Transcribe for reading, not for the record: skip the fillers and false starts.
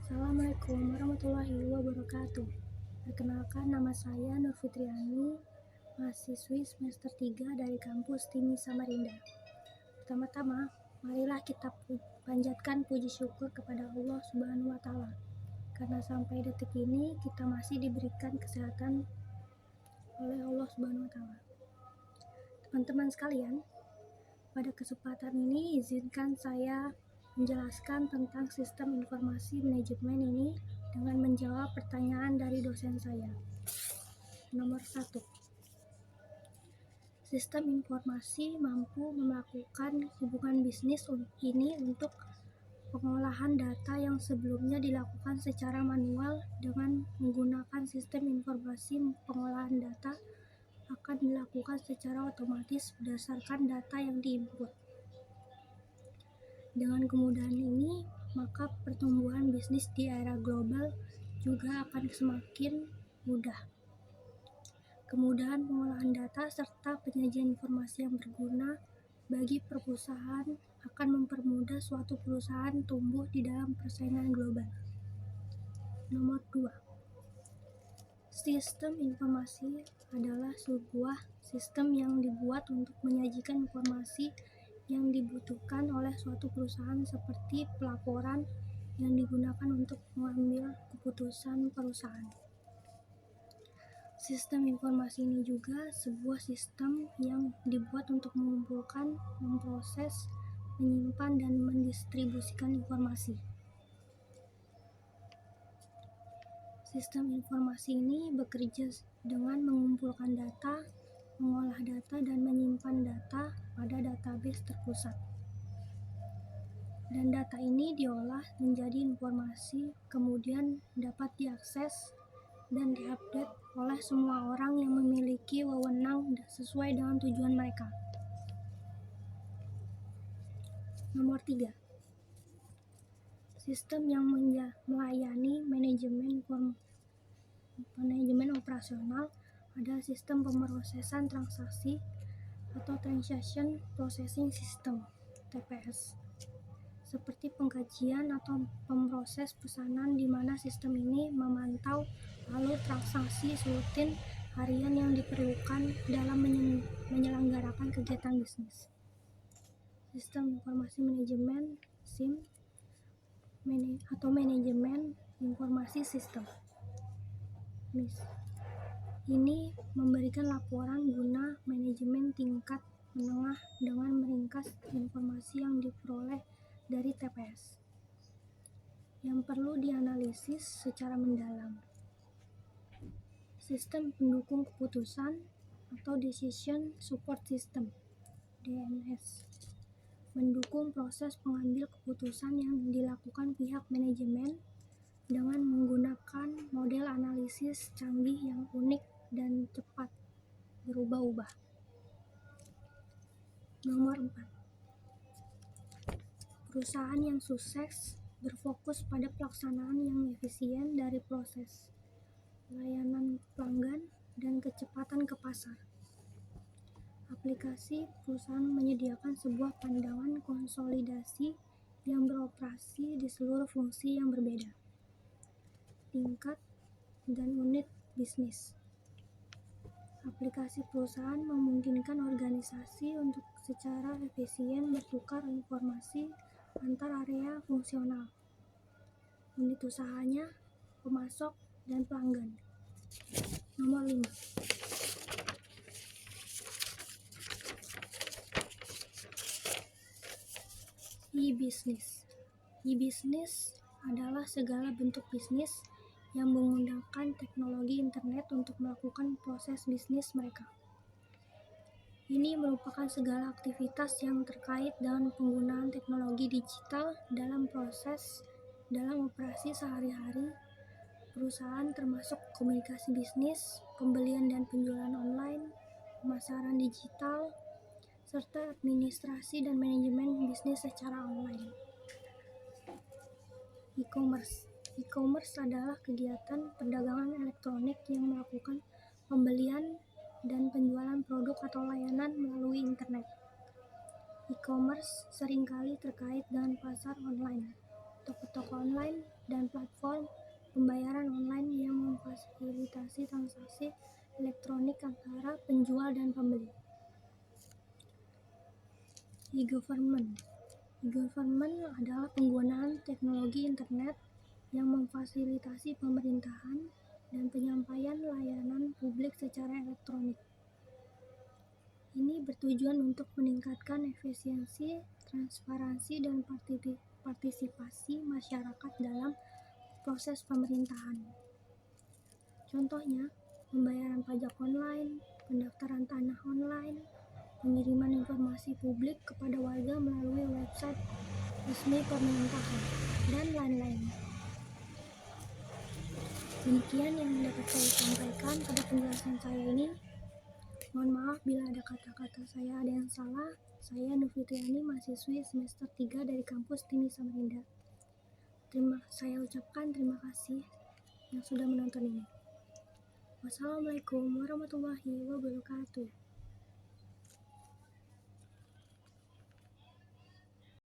Assalamualaikum warahmatullahi wabarakatuh. Perkenalkan, nama saya Nur Fitriani, mahasiswi semester 3 dari kampus TIMI Samarinda. Pertama-tama, marilah kita panjatkan puji syukur kepada Allah Subhanahu wa Ta'ala, karena sampai detik ini kita masih diberikan kesehatan oleh Allah Subhanahu wa Ta'ala. Teman-teman sekalian, pada kesempatan ini izinkan saya menjelaskan tentang sistem informasi manajemen ini dengan menjawab pertanyaan dari dosen saya. Nomor 1. Sistem informasi mampu melakukan hubungan bisnis ini untuk pengolahan data yang sebelumnya dilakukan secara manual. Dengan menggunakan sistem informasi, pengolahan data akan dilakukan secara otomatis berdasarkan data yang diinput. Dengan kemudahan ini, maka pertumbuhan bisnis di era global juga akan semakin mudah. Kemudahan pengolahan data serta penyajian informasi yang berguna bagi perusahaan akan mempermudah suatu perusahaan tumbuh di dalam persaingan global. Nomor 2. Sistem informasi adalah sebuah sistem yang dibuat untuk menyajikan informasi yang dibutuhkan oleh suatu perusahaan seperti pelaporan yang digunakan untuk mengambil keputusan perusahaan. Sistem informasi ini juga sebuah sistem yang dibuat untuk mengumpulkan, memproses, menyimpan, dan mendistribusikan informasi. Sistem informasi ini bekerja dengan mengumpulkan data, mengolah data, dan menyimpan data pada database terpusat. Dan data ini diolah menjadi informasi, kemudian dapat diakses dan diupdate oleh semua orang yang memiliki wewenang sesuai dengan tujuan mereka. Nomor 3. Sistem yang melayani manajemen operasional adalah sistem pemrosesan transaksi atau Transaction Processing System (TPS), seperti pengkajian atau pemroses pesanan, di mana sistem ini memantau alur transaksi rutin harian yang diperlukan dalam menyelenggarakan kegiatan bisnis. Sistem informasi manajemen (SIM) atau manajemen informasi sistem (MIS). Ini memberikan laporan guna manajemen tingkat menengah dengan meringkas informasi yang diperoleh dari TPS yang perlu dianalisis secara mendalam. Sistem pendukung keputusan atau Decision Support System (DSS) mendukung proses pengambil keputusan yang dilakukan pihak manajemen dengan menggunakan model analisis canggih yang unik dan cepat berubah-ubah. Nomor 4. Perusahaan yang sukses berfokus pada pelaksanaan yang efisien dari proses, layanan pelanggan, dan kecepatan ke pasar. Aplikasi perusahaan menyediakan sebuah pandangan konsolidasi yang beroperasi di seluruh fungsi yang berbeda, tingkat, dan unit bisnis. Aplikasi perusahaan memungkinkan organisasi untuk secara efisien bertukar informasi antar area fungsional, unit usahanya, pemasok, dan pelanggan. Nomor 5. E-business. E-business adalah segala bentuk bisnis yang menggunakan teknologi internet untuk melakukan proses bisnis mereka. Ini merupakan segala aktivitas yang terkait dengan penggunaan teknologi digital dalam operasi sehari-hari perusahaan, termasuk komunikasi bisnis, pembelian dan penjualan online, pemasaran digital, serta administrasi dan manajemen bisnis secara online. E-commerce. E-commerce adalah kegiatan perdagangan elektronik yang melakukan pembelian dan penjualan produk atau layanan melalui internet. E-commerce seringkali terkait dengan pasar online, toko-toko online, dan platform pembayaran online yang memfasilitasi transaksi elektronik antara penjual dan pembeli. E-government. E-government adalah penggunaan teknologi internet yang memfasilitasi pemerintahan dan penyampaian layanan publik secara elektronik. Ini bertujuan untuk meningkatkan efisiensi, transparansi, dan partisipasi masyarakat dalam proses pemerintahan. Contohnya, pembayaran pajak online, pendaftaran tanah online, pengiriman informasi publik kepada warga melalui website resmi pemerintahan, dan lain-lain. Demikian yang dapat saya sampaikan pada penjelasan saya ini. Mohon maaf bila ada kata-kata saya ada yang salah. Saya Nur Fitriani, mahasiswi semester 3 dari kampus TIMI Samarinda. Saya ucapkan terima kasih yang sudah menonton ini. Wassalamualaikum warahmatullahi wabarakatuh.